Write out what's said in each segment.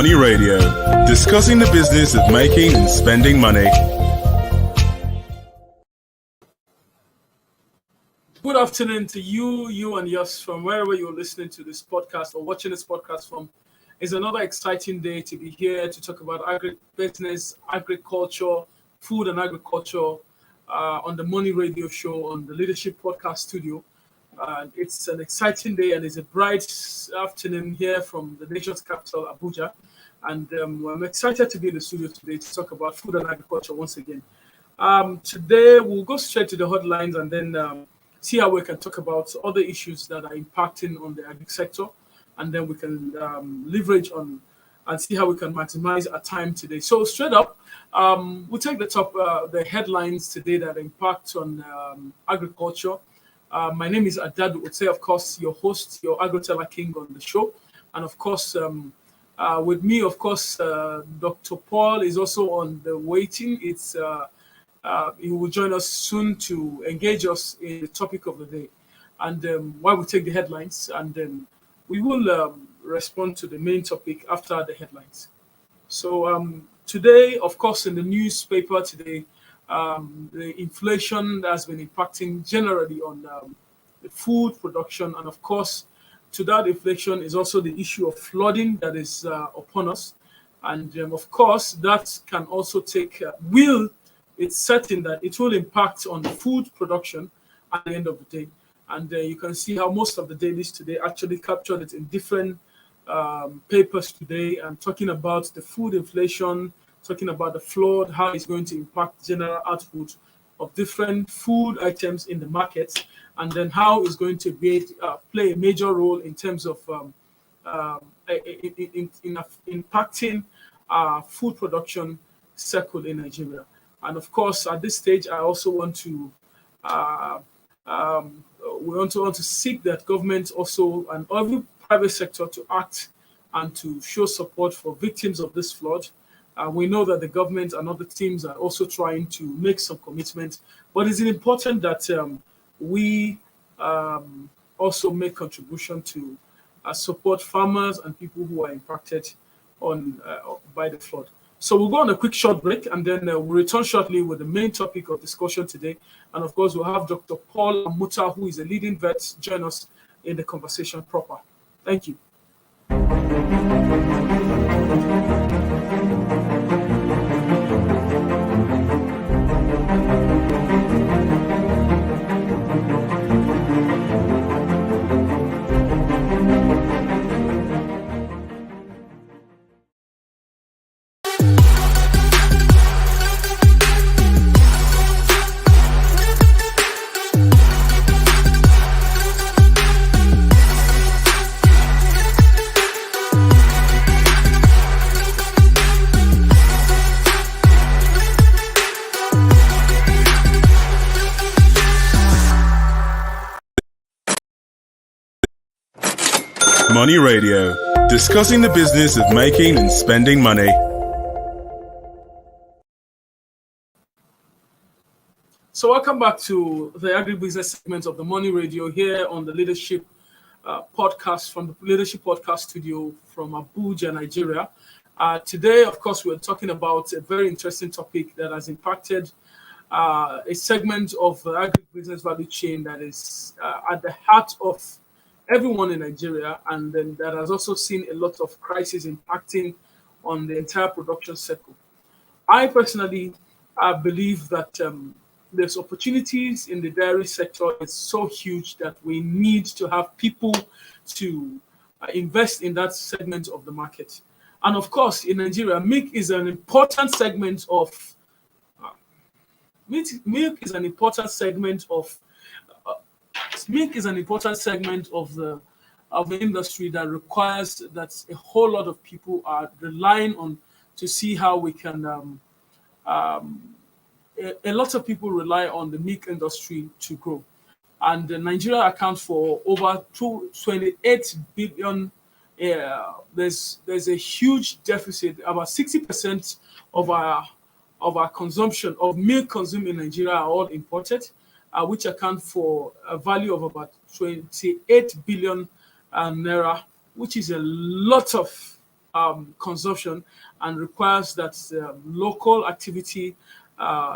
Money Radio, discussing the business of making and spending money. Good afternoon to you and yours from wherever you're listening to this podcast or watching this podcast from. It's another exciting day to be here to talk about agribusiness, agriculture, food and agriculture on the Money Radio show on the Leadership Podcast Studio. It's an exciting day and it's a bright afternoon here from the nation's capital, Abuja. And I'm excited to be in the studio today to talk about food and agriculture once again. Today, we'll go straight to the hotlines and then see how we can talk about other issues that are impacting on the agri sector. And then we can leverage on and see how we can maximize our time today. So straight up, we'll take the headlines today that impact on agriculture. My name is Adadu Otse, of course, your host, your AgroTeller King on the show. And of course, with me, of course, Dr. Paul is also on the waiting. He will join us soon to engage us in the topic of the day. And while we take the headlines, and then we will respond to the main topic after the headlines. So today, of course, in the newspaper today, the inflation has been impacting generally on the food production. And of course, to that inflation is also the issue of flooding that is upon us. And of course, that can also it's certain that it will impact on food production at the end of the day. And you can see how most of the dailies today actually captured it in different papers today and talking about the food inflation, talking about the flood, how it's going to impact general output of different food items in the market, and then how it's going to play a major role in terms of impacting food production cycle in Nigeria. And of course, at this stage, I also want to seek that government also and every private sector to act and to show support for victims of this flood. We know that the government and other teams are also trying to make some commitments, but it's important that we also make contribution to support farmers and people who are impacted by the flood. So we'll go on a quick short break and then we'll return shortly with the main topic of discussion today. And of course, we'll have Dr. Paul Amuta, who is a leading vet, join us in the conversation proper. Thank you. Money Radio, discussing the business of making and spending money. So welcome back to the Agribusiness segment of the Money Radio here on the Leadership Podcast from the Leadership Podcast Studio from Abuja, Nigeria. Today, of course, we're talking about a very interesting topic that has impacted a segment of the agribusiness value chain that is at the heart of everyone in Nigeria, and then that has also seen a lot of crisis impacting on the entire production cycle. I personally believe that there's opportunities in the dairy sector. It's so huge that we need to have people to invest in that segment of the market. And of course, in Nigeria, milk is an important segment of milk is an important segment of the industry that requires that a whole lot of people are relying on to see how we can. A lot of people rely on the milk industry to grow, and Nigeria accounts for over 28 billion. There's a huge deficit. About 60% of our consumption of milk consumed in Nigeria are all imported, which account for a value of about 28 billion naira, which is a lot of consumption and requires that local activity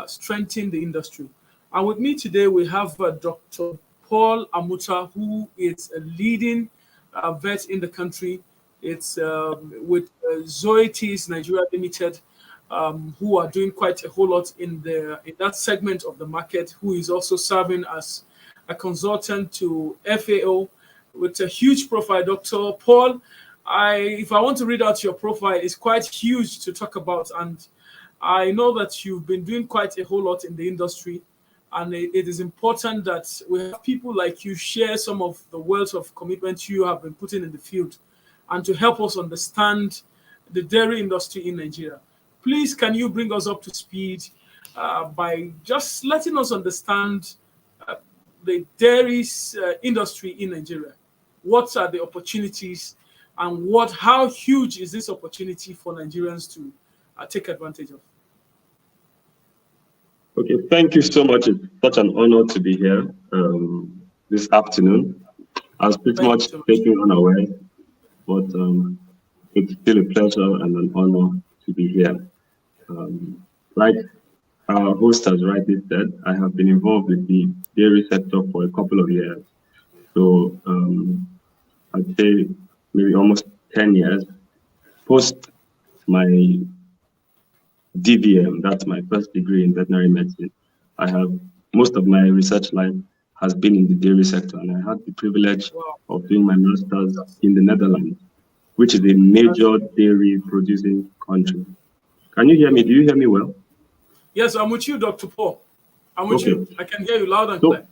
strengthen the industry. And with me today, we have Dr. Paul Amuta, who is a leading vet in the country. It's with Zoetis Nigeria Limited, who are doing quite a whole lot in that segment of the market, who is also serving as a consultant to FAO with a huge profile. Dr. Paul, if I want to read out your profile, it's quite huge to talk about, and I know that you've been doing quite a whole lot in the industry, and it is important that we have people like you share some of the wealth of commitment you have been putting in the field and to help us understand the dairy industry in Nigeria. Please, can you bring us up to speed by just letting us understand the dairy industry in Nigeria? What are the opportunities, and how huge is this opportunity for Nigerians to take advantage of? Okay, thank you so much. It's such an honor to be here this afternoon. I was pretty much taken unaware, but it's still a pleasure and an honor to be here. Like our host has rightly said, I have been involved with the dairy sector for a couple of years. So I'd say maybe almost 10 years. Post my DVM, that's my first degree in veterinary medicine, most of my research life has been in the dairy sector, and I had the privilege of doing my master's in the Netherlands, which is a major dairy producing country. Can you hear me? Do you hear me well? Yes, I'm with you, Dr. Paul. I'm with you. I can hear you loud and clear.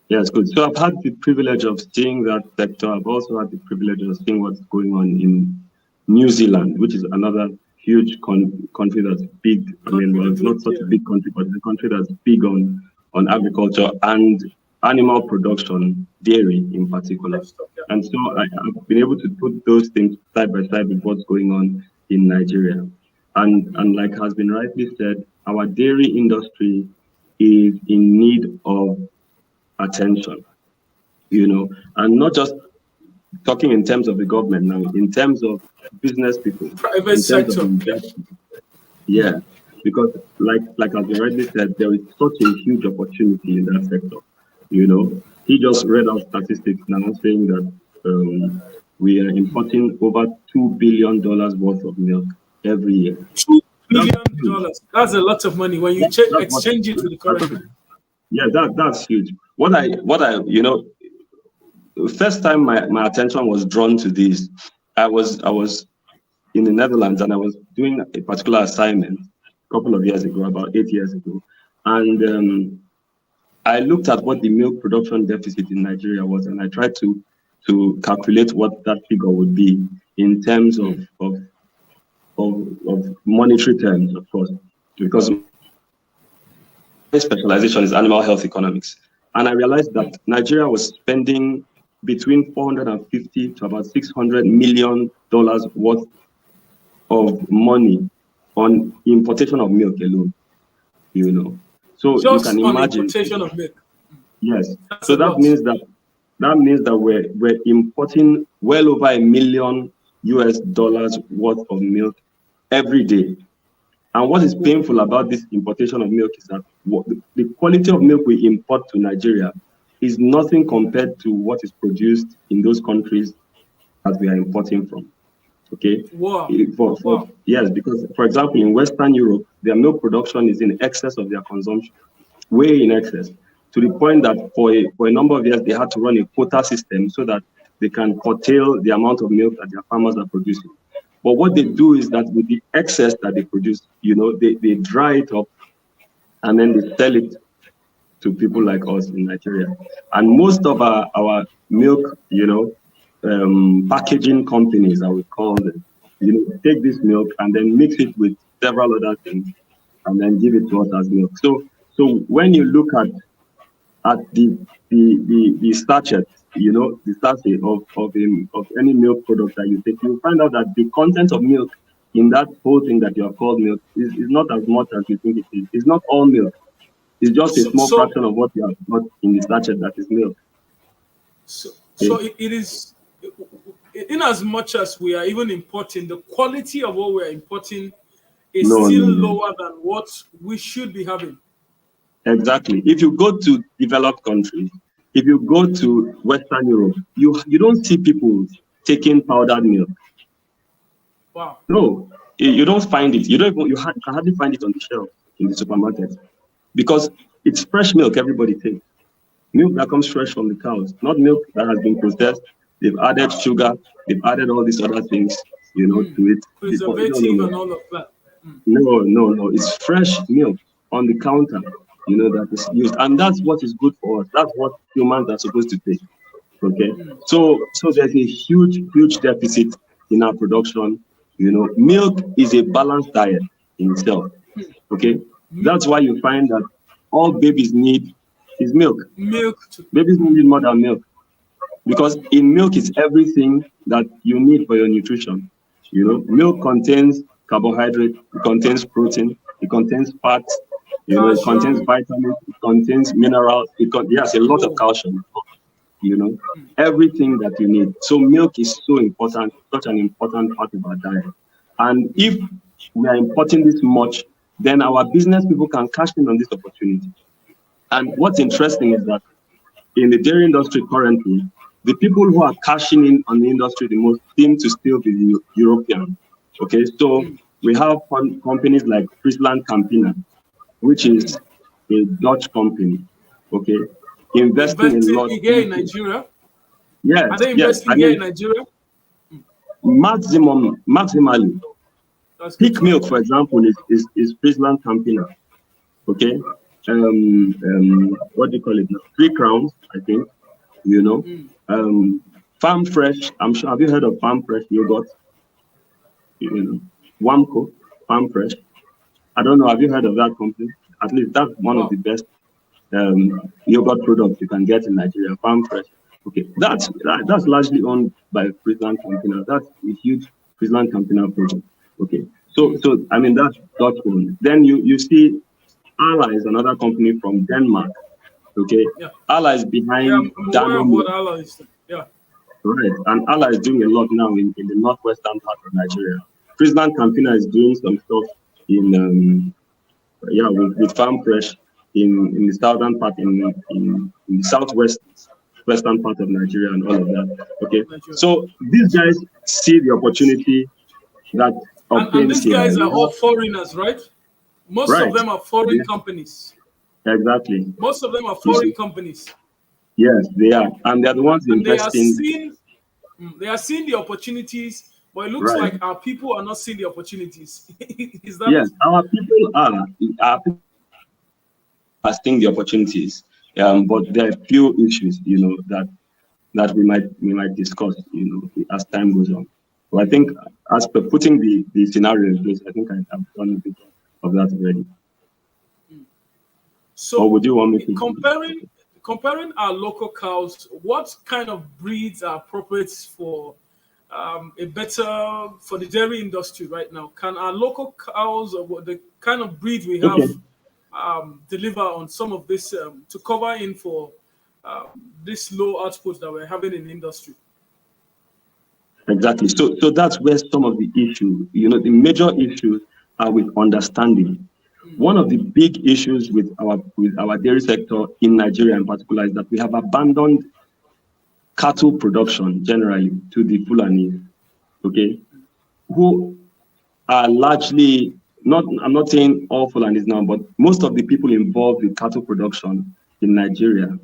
Yes, good. So I've had the privilege of seeing that sector. I've also had the privilege of seeing what's going on in New Zealand, which is another huge country that's big. I mean, well, it's not such a big country, but it's a country that's big on agriculture and animal production, dairy in particular. And so I've been able to put those things side by side with what's going on in Nigeria. And like has been rightly said, our dairy industry is in need of attention, and not just talking in terms of the government now, in terms of business people, private sector. Yeah, because like as you already said, there is such a huge opportunity in that sector. He just read out statistics now saying that we are importing over $2 billion worth of milk every year. $2 billion. That's a lot of money when you exchange it with the currency. Yeah, that's huge. What I first time my attention was drawn to this, I was in the Netherlands, and I was doing a particular assignment a couple of years ago, about 8 years ago, and I looked at what the milk production deficit in Nigeria was, and I tried to calculate what that figure would be in terms of monetary terms, of course, because my specialization is animal health economics. And I realized that Nigeria was spending between $450 to about $600 million worth of money on importation of milk alone, So just you can imagine. Importation of milk. Yes. So that means that we're importing well over $1 million worth of milk every day. And what is painful about this importation of milk is that the quality of milk we import to Nigeria is nothing compared to what is produced in those countries that we are importing from. Okay. Wow. Yes, because for example, in Western Europe, their milk production is in excess of their consumption, way in excess, to the point that for a number of years they had to run a quota system so that they can curtail the amount of milk that their farmers are producing. But what they do is that with the excess that they produce, they dry it up and then they sell it to people like us in Nigeria. And most of our milk, packaging companies, I would call them, take this milk and then mix it with several other things and then give it to us as milk. So when you look at the sachet, the sachet of any milk product that you take, you'll find out that the content of milk in that whole thing that you have called milk is not as much as you think it is. It's not all milk. It's just a small fraction of what you have got in the sachet that is milk. So it is. in as much as we are even importing, the quality of what we're importing is No, still no, no. lower than what we should be having. Exactly. If you go to developed countries, if you go to Western Europe, you don't see people taking powdered milk. Wow. No, you don't find it. You don't even, can hardly find it on the shelf in the supermarket because it's fresh milk everybody takes. Milk that comes fresh from the cows, not milk that has been processed. They've added sugar, they've added all these other things, to it before. No, no, Preservative no. and all of that. No, no, no. It's fresh milk on the counter, that is used. And that's what is good for us. That's what humans are supposed to take. Okay. So there's a huge, huge deficit in our production. Milk is a balanced diet in itself. Okay. That's why you find that all babies need is milk. Milk. Babies don't need more than milk. Because in milk is everything that you need for your nutrition. Milk contains carbohydrate, it contains protein, it contains fat, it contains Calcium. vitamins, it contains minerals, yes, a lot of calcium, everything that you need. So milk is so important, such an important part of our diet. And if we are importing this much, then our business people can cash in on this opportunity. And what's interesting is that in the dairy industry currently, the people who are cashing in on the industry the most seem to still be the Europeans. Okay, so we have companies like Friesland Campina, which is a Dutch company. Okay, investing a lot here in Nigeria. Yes, Are they yes. investing here in Nigeria? Maximally. That's good Peak to milk, know. for example, is Friesland Campina. Okay, what do you call it? 3 crowns, I think. Farm Fresh. I'm sure. Have you heard of Farm Fresh yogurt? Wamco, Farm Fresh. I don't know. Have you heard of that company? At least that's one of the best yogurt products you can get in Nigeria. Farm Fresh. Okay, that's largely owned by Friesland Campina. That's a huge Friesland Campina project. Okay, so I mean that's Dutch owned. Then you see Arla is another company from Denmark. Okay, Yeah. Arla is Yeah, behind I'm aware Dano of what Milk. Allah is doing. Yeah. Right, and Arla is doing a lot now in the northwestern part of Nigeria. Friesland Campina is doing some stuff in with Farm Fresh in the southern part in the western part of Nigeria and all of that. Okay, Nigeria. so these guys see the opportunity that And obtains these here. guys are all foreigners, right? Most of Right. them are foreign Yeah. companies. Exactly. Most of them are You foreign see. companies. Yes, they are, and they're the ones And investing. they are seeing the opportunities, but it looks Right. like our people are not seeing the opportunities. Is that Yes, it? our people are seeing the opportunities, but there are few issues, that we might discuss, as time goes on. So I think as per putting the scenario in place, I think I've done a bit of that already. So Or would you want me to? comparing our local cows, what kind of breeds are appropriate for for the dairy industry right now? Can our local cows or the kind of breed we have Okay. deliver on some of this to cover in for this low output that we're having in the industry? Exactly. So that's where some of the issues, the major issues are with understanding. One of the big issues with our dairy sector in Nigeria in particular is that we have abandoned cattle production generally to the Fulani, okay, who are largely not. I'm not saying all Fulanis now, but most of the people involved with cattle production in Nigeria,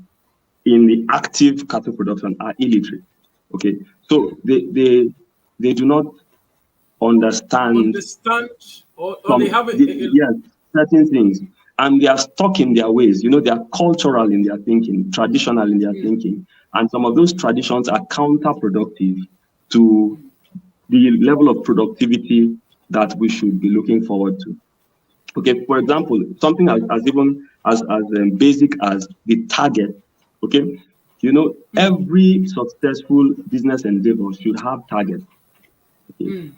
in the active cattle production, are illiterate. Okay, so they do not understand Understand or they some have yes, certain things, and they are stuck in their ways. They are cultural in their thinking, traditional in their thinking, and some of those traditions are counterproductive to the level of productivity that we should be looking forward to. Okay, for example, something as even as basic as the target. Okay, every successful business endeavor should have targets. Okay.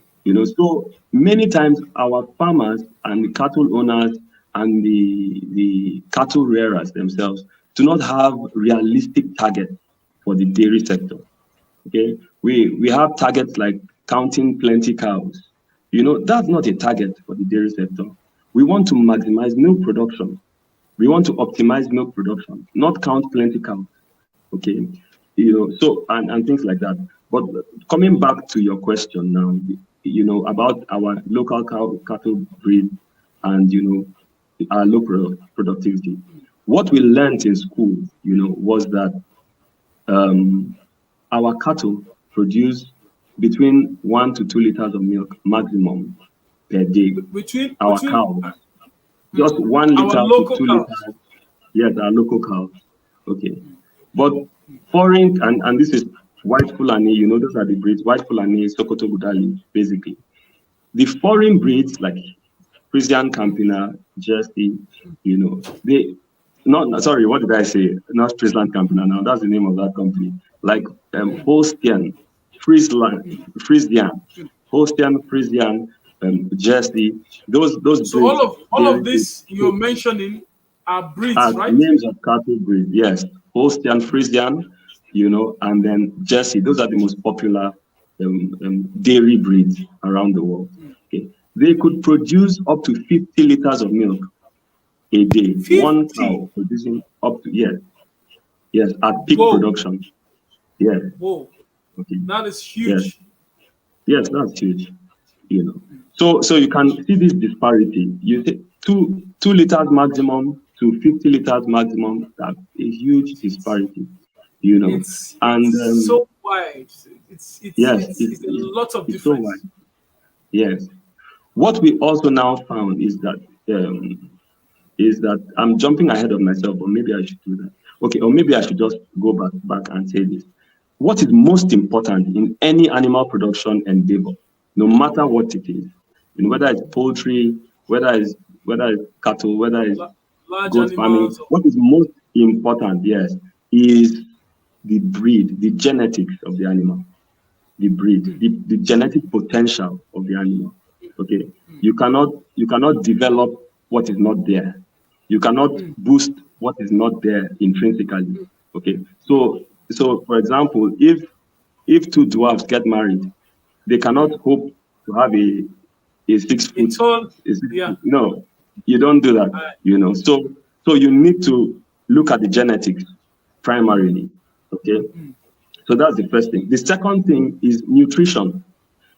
So many times our farmers and the cattle owners and the cattle rearers themselves do not have realistic targets for the dairy sector. Okay, we have targets like counting plenty cows. That's not a target for the dairy sector. We want to maximize milk production. We want to optimize milk production, not count plenty cows. Okay, so and things like that. But coming back to your question now, about our local cattle breed and our low productivity. What we learned in school, was that our cattle produce between 1 to 2 liters of milk maximum per day. Our cows, just 1 liter our to local 2 liters. cows. Yes, our local cows. Okay. But foreign, and this is white Fulani, those are the breeds, white Fulani, Sokoto Budali, basically. The foreign breeds like Frisian Campina, Jersey, they, not, sorry, what did I say? Not Friesland Campina now, that's the name of that company. Like Holstein, Frisian, Holstein, Frisian, Jersey, those So breeds. all of this you're mentioning are breeds, As right? names of cattle breeds, yes. Holstein, Frisian, and then Jersey. Those are the most popular dairy breeds around the world. Okay. They could produce up to 50 liters of milk a day. 50? One cow producing up to, yes, at peak production. Yes. Whoa. Okay. That is huge. Yes, that's huge. So you can see this disparity. You say 2 liters maximum to 50 liters maximum. That's a huge disparity. It's so wide. It's a lot of difference. So wide. Yes. What we also now found is that I'm jumping ahead of myself, but maybe I should do that. Okay, or maybe I should just go back and say this. What is most important in any animal production endeavor, no matter what it is, whether it's poultry, whether it's cattle, whether it's large goat farming, what is most important, yes, is the breed, the genetics of the animal, the breed, the genetic potential of the animal. Okay, you cannot develop what is not there. You cannot boost what is not there intrinsically. Okay, so for example, if two dwarfs get married, they cannot hope to have a 6 foot. No, you don't do that. So you need to look at the genetics primarily. Okay, so that's the first thing. The second thing is nutrition,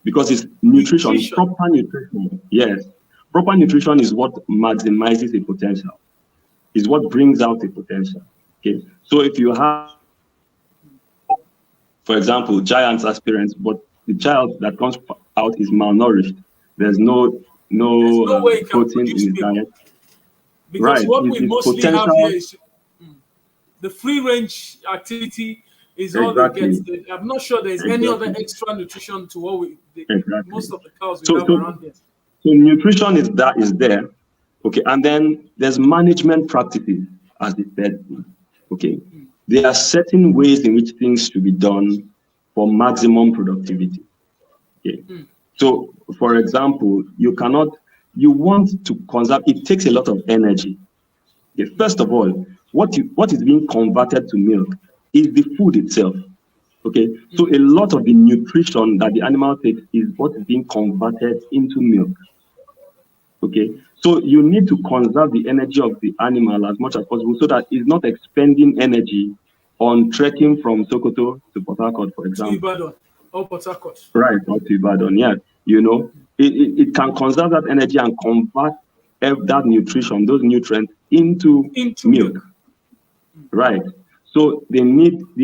because it's nutrition. Proper nutrition. Yes, proper nutrition is what maximizes a potential. Is what brings out a potential. Okay, so if you have, for example, giants aspirants, but the child that comes out is malnourished, there's no way protein in his diet. Because what we mostly have here is the free range activity is all they get. I'm not sure there's any other extra nutrition to what most of the cows we have around here. So nutrition is there. Okay, and then there's management practices as the third thing. Okay, there are certain ways in which things should be done for maximum productivity. Okay, so for example, you want to conserve. It takes a lot of energy. Okay, first of all, what is being converted to milk is the food itself. Okay, so a lot of the nutrition that the animal takes is what is being converted into milk. Okay, so you need to conserve the energy of the animal as much as possible so that it's not expending energy on trekking from Sokoto to Port Harcourt, for example. To Ibadan or Port Harcourt. Right, or to Ibadan, yeah. It can conserve that energy and convert that nutrition, those nutrients into milk. Right. So the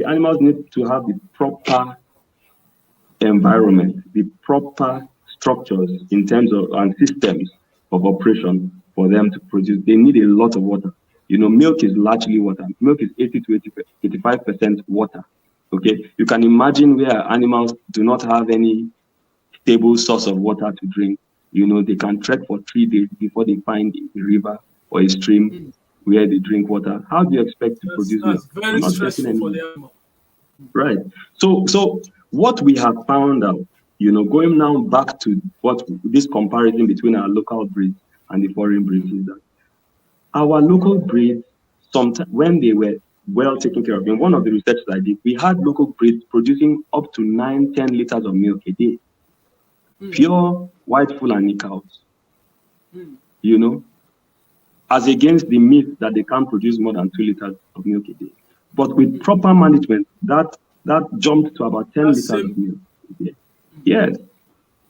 animals need to have the proper environment, the proper structures in terms of and systems of operation for them to produce. They need a lot of water. Milk is largely water. Milk is 80 to 85% water. Okay, you can imagine where animals do not have any stable source of water to drink. They can trek for 3 days before they find a river or a stream where they drink water. How do you expect to produce milk? That's very stressful for the animal. Right. So what we have found out, going now back to this comparison between our local breeds and the foreign breeds, is that our local breeds, sometimes when they were well taken care of. In one of the research I did, we had local breeds producing up to 9-10 liters of milk a day. Pure white Fulani cows, you know, as against the myth that they can't produce more than 2 liters of milk a day. But with proper management, that jumped to about 10 liters of milk a day. Yes,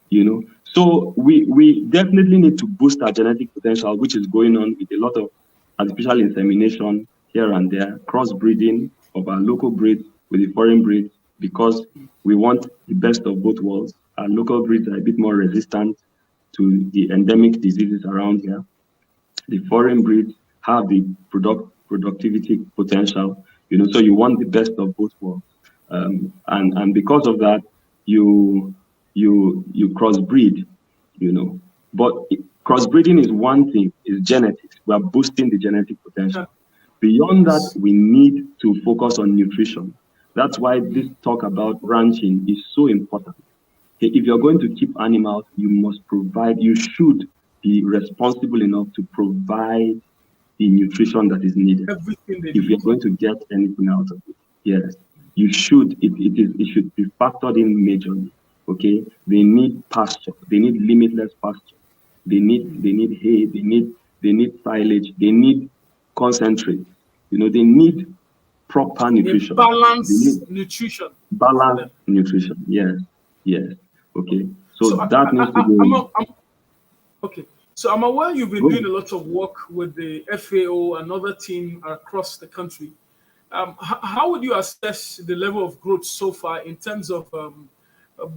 you know. So we definitely need to boost our genetic potential, which is going on with a lot of artificial insemination here and there, crossbreeding of our local breeds with the foreign breeds, because we want the best of both worlds. Our local breeds are a bit more resistant to the endemic diseases around here. The foreign breeds have the productivity potential, you know, so you want the best of both worlds. And because of that, you crossbreed, you know. But crossbreeding is one thing, is genetics. We are boosting the genetic potential. Beyond that, we need to focus on nutrition. That's why this talk about ranching is so important. If you're going to keep animals, you should be responsible enough to provide the nutrition that is needed. If you're going to get anything out of it, yes, you should. It should be factored in majorly. Okay, they need pasture. They need limitless pasture. They need hay. They need silage. They need concentrate. You know, they need proper nutrition. Balanced nutrition. Balanced nutrition. Yes. Okay. So that needs to be. Okay. So I'm aware you've been doing a lot of work with the FAO and other team across the country. How would you assess the level of growth so far in terms of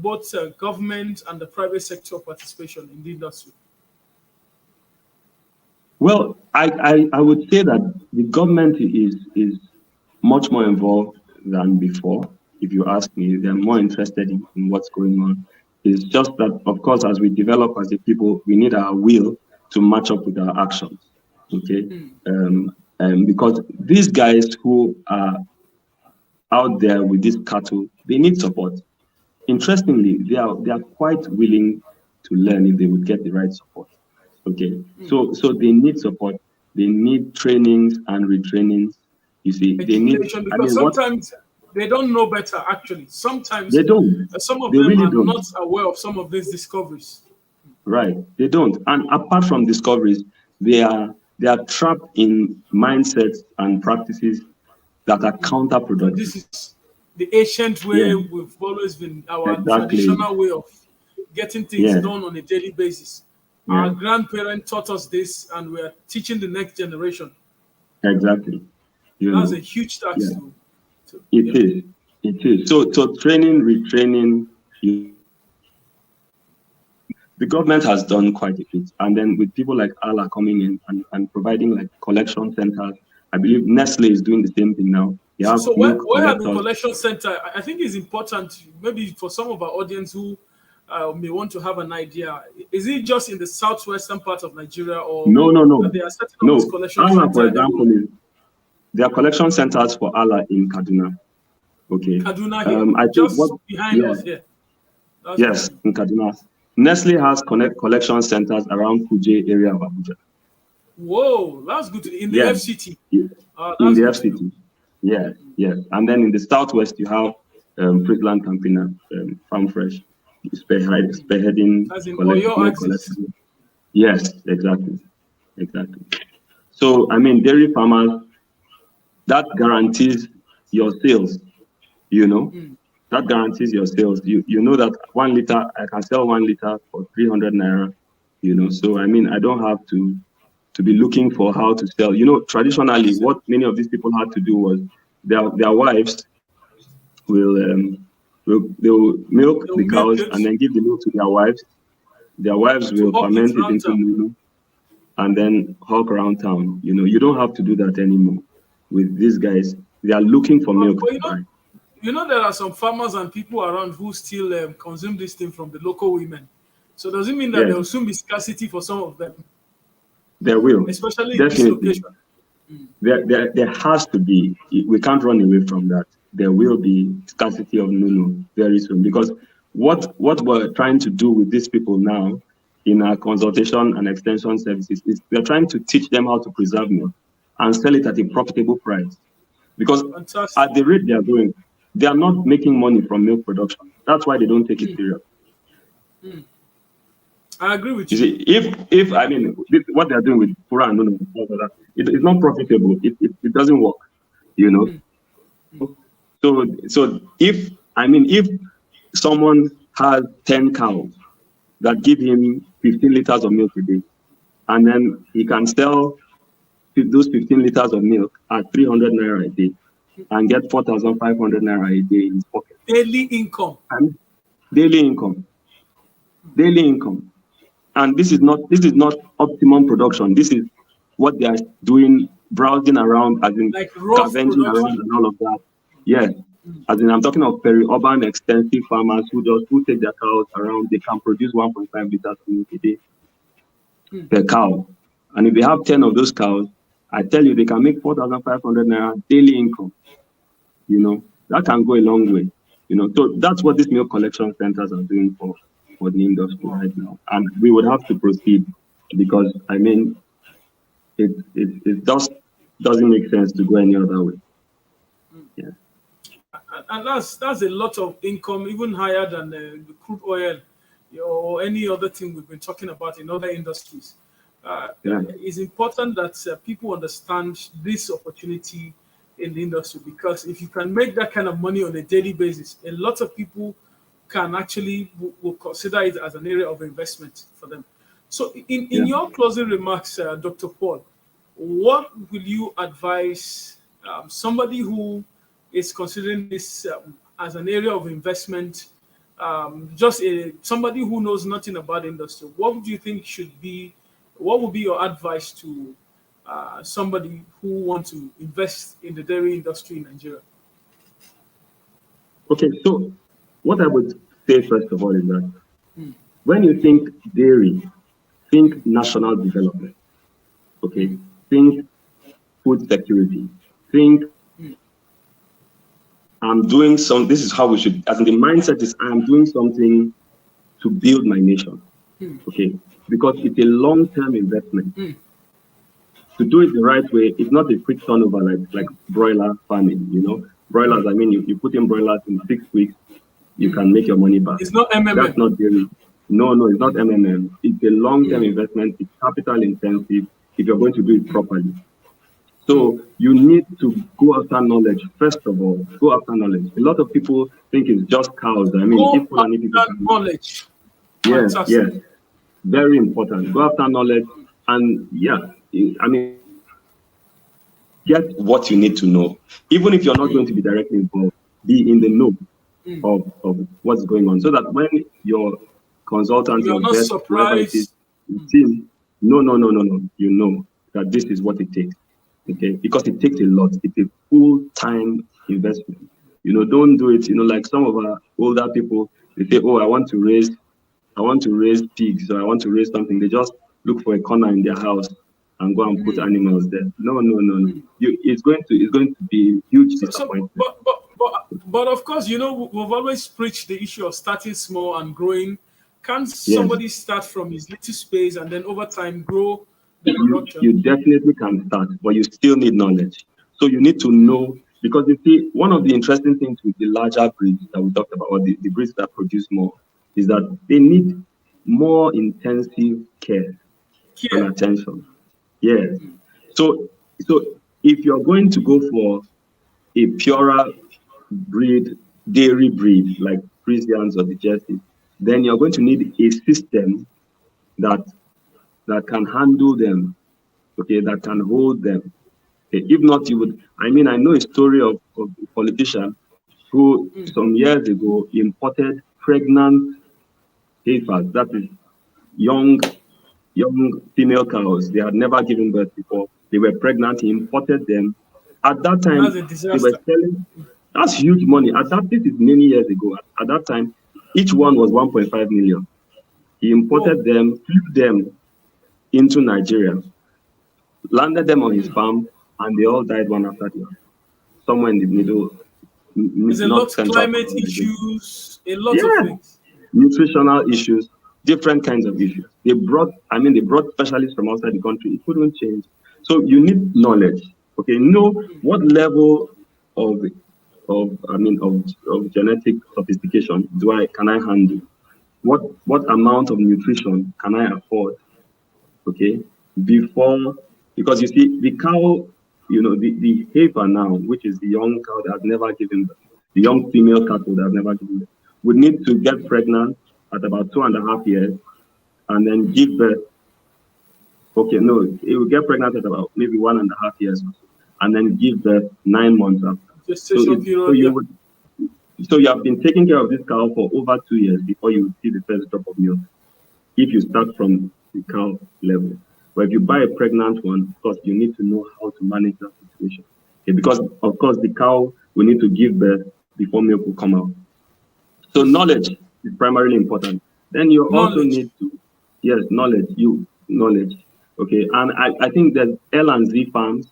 both government and the private sector participation in the industry? Well, I would say that the government is much more involved than before. If you ask me, they're more interested in what's going on. It's just that, of course, as we develop as a people, we need our will to match up with our actions. Okay, because these guys who are out there with these cattle, they need support. Interestingly, they are quite willing to learn if they would get the right support. Okay, so they need support. They need trainings and retrainings. You see, Education, they need. Because sometimes they don't know better. Actually, sometimes they don't. Some of they them really are don't. not aware of some of these discoveries. Right, they don't. And apart from discoveries, they are trapped in mindsets and practices that are counterproductive. This is the ancient way. We've always been our traditional way of getting things done on a daily basis. Our grandparents taught us this, and we are teaching the next generation. Exactly. That's a huge task. It is. So training, retraining, the government has done quite a bit. And then with people like Allah coming in and providing like collection centers, I believe Nestle is doing the same thing now. So where are the collection center? I think it's important, maybe for some of our audience who may want to have an idea. Is it just in the southwestern part of Nigeria, or no? They are setting up this collection center, for example, there are collection centers for Allah in Kaduna. Okay. Kaduna here, I just behind us here. Yes, in Kaduna. Nestle has collection centers around Kuje area of Abuja. Whoa, that's good. In the FCT. Yeah. In the FCT. Yes. And then in the southwest, you have Friedland Campina, Farm Fresh, spearheading collection. Yes, exactly. So, I mean, dairy farmers, that guarantees your sales, you know. That guarantees your sales. You know that 1 liter, I can sell 1 liter for 300 naira, you know. So, I mean, I don't have to be looking for how to sell. You know, traditionally, what many of these people had to do was their wives will milk the cows and then give the milk to their wives. Their wives will ferment it into Lulu and then hawk around town. You know, you don't have to do that anymore with these guys. They are looking for milk to buy. You know, there are some farmers and people around who still consume this thing from the local women. So does it mean that there will soon be scarcity for some of them? There will. Especially definitely. In this location. There has to be. We can't run away from that. There will be scarcity of Nunu very soon, because what we're trying to do with these people now in our consultation and extension services is we're trying to teach them how to preserve milk and sell it at a profitable price. because Fantastic. at the rate they are going, they are not making money from milk production. That's why they don't take it serious. I agree with You you. see, if I mean what they are doing with Pura and Nono, it's not profitable. It doesn't work. You know. So if someone has 10 cows that give him 15 liters of milk a day, and then he can sell those 15 liters of milk at 300 naira a day and get 4,500 naira a day in his pocket. Daily income. And daily income. And this is not optimum production. This is what they are doing, browsing around, as in like scavenging around and all of that. Yes. As in, I'm talking of peri-urban extensive farmers who take their cows around. They can produce 1.5 liters of milk a day per cow. And if they have 10 of those cows, I tell you, they can make 4,500 naira daily income. You know, that can go a long way. You know, so that's what these milk collection centers are doing for the industry right now. And we would have to proceed because, I mean, it just doesn't make sense to go any other way. Yeah. And that's a lot of income, even higher than the crude oil or any other thing we've been talking about in other industries. It's important that people understand this opportunity in the industry, because if you can make that kind of money on a daily basis, a lot of people can actually will consider it as an area of investment for them. So in your closing remarks, Dr. Paul, what will you advise somebody who is considering this as an area of investment, somebody who knows nothing about the industry? What would you think what would be your advice to somebody who wants to invest in the dairy industry in Nigeria? Okay, so what I would say first of all is that when you think dairy, think national development. Okay, think food security. Think this is how we should, as in the mindset is, I'm doing something to build my nation. Okay, because it's a long-term investment. To do it the right way, it's not a quick turnover like broiler farming, you know. Broilers, I mean, you put in broilers in 6 weeks, you can make your money back. It's not MMM. That's not dairy. No, it's not MMM. It's a long-term investment. It's capital intensive if you're going to do it properly. So you need to go after knowledge. First of all, go after knowledge. A lot of people think it's just cows. I mean, Go after knowledge. Yes, very important. Go after knowledge, and I mean, get what you need to know. Even if you're not going to be directly involved, be in the know of what's going on, so that when your consultant, you're not surprised. Team, no, you know that this is what it takes. Okay, because it takes a lot. It's a full-time investment. You know, don't do it. You know, like some of our older people, they say, "Oh, I want to raise pigs, or I want to raise something." They just look for a corner in their house and go and put animals there. No. It's going to be a huge disappointment. But of course, you know, we've always preached the issue of starting small and growing. Can somebody start from his little space and then over time grow the production? You definitely can start, but you still need knowledge. So you need to know, because you see, one of the interesting things with the larger breeds that we talked about, or the breeds that produce more, is that they need more intensive care and attention. Yes. So if you're going to go for a purer breed, dairy breed like Friesians or the Jerseys, then you're going to need a system that can handle them, okay, that can hold them. Okay. If not, you would. I mean, I know a story of a politician who some years ago imported pregnant heifers, that is young female cows. They had never given birth before. They were pregnant. He imported them. At that time, they were selling. That's huge money. This is many years ago. At that time, each one was 1.5 million. He imported them, flew them into Nigeria, landed them on his farm, and they all died one after the other. Somewhere in the middle. There's a lot of climate issues, a lot of things. Nutritional issues, different kinds of issues. They brought specialists from outside the country. It couldn't change. So you need knowledge. Okay, know what level of genetic sophistication can I handle? What amount of nutrition can I afford? Okay, because you see the cow, the heifer now, which is the young cow that has never given birth, the young female cattle that has never given birth, would need to get pregnant at about 2.5 years and then give birth. Okay, no, it will get pregnant at about maybe 1.5 years or so, and then give birth 9 months after. So you have been taking care of this cow for over 2 years before you see the first drop of milk, if you start from the cow level. But if you buy a pregnant one, of course, you need to know how to manage that situation. Okay, because, of course, the cow will need to give birth before milk will come out. So knowledge is primarily important. Then you also need to, knowledge. Okay, and I think that L&Z Farms,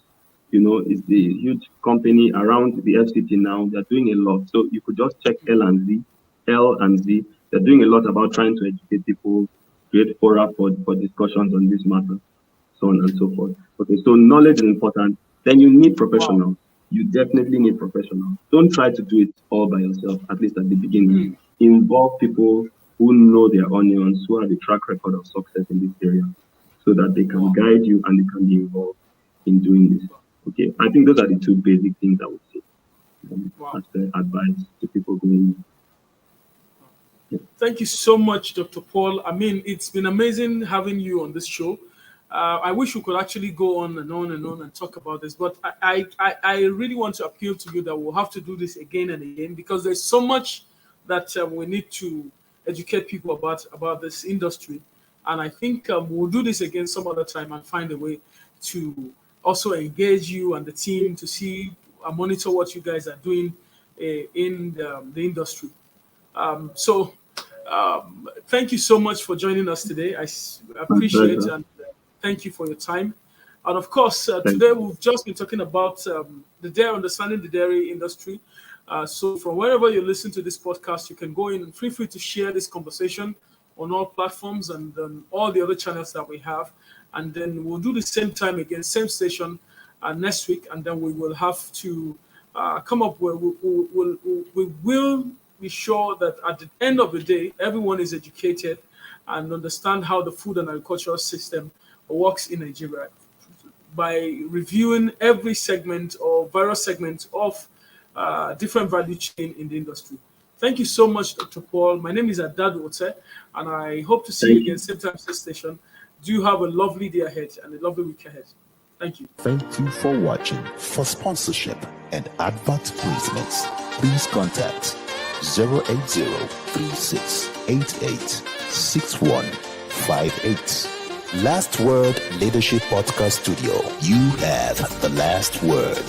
is the huge company around the FCT now. They're doing a lot. So you could just check L&Z. They're doing a lot about trying to educate people, create fora for discussions on this matter, so on and so forth. Okay, so knowledge is important. Then you need professionals. You definitely need professionals. Don't try to do it all by yourself, at least at the beginning. Involve people who know their onions, who have a track record of success in this area, so that they can guide you and they can be involved in doing this. Okay, I think those are the two basic things I would say as the advice to people going in. Thank you so much, Dr. Paul. I mean, it's been amazing having you on this show. I wish we could actually go on and on and on and talk about this, but I really want to appeal to you that we'll have to do this again and again, because there's so much that we need to educate people about this industry. And I think we'll do this again some other time and find a way to also engage you and the team to see and monitor what you guys are doing in the industry. So thank you so much for joining us today. I appreciate it, and thank you for your time. And of course, today we've just been talking about understanding the dairy industry. So from wherever you listen to this podcast, you can go in and feel free to share this conversation on all platforms and all the other channels that we have. And then we'll do the same time again, same station next week. And then we will have to come up with, we will be sure that at the end of the day, everyone is educated and understand how the food and agricultural system works in Nigeria by reviewing every segment or various segments of different value chain in the industry. Thank you so much, Dr. Paul. My name is Adad Ote, and I hope to see you again same time, same station. Do have a lovely day ahead and a lovely week ahead. Thank you. Thank you for watching. For sponsorship and advert placements, please contact 080-3688-6158. Last Word Leadership Podcast Studio. You have the last word.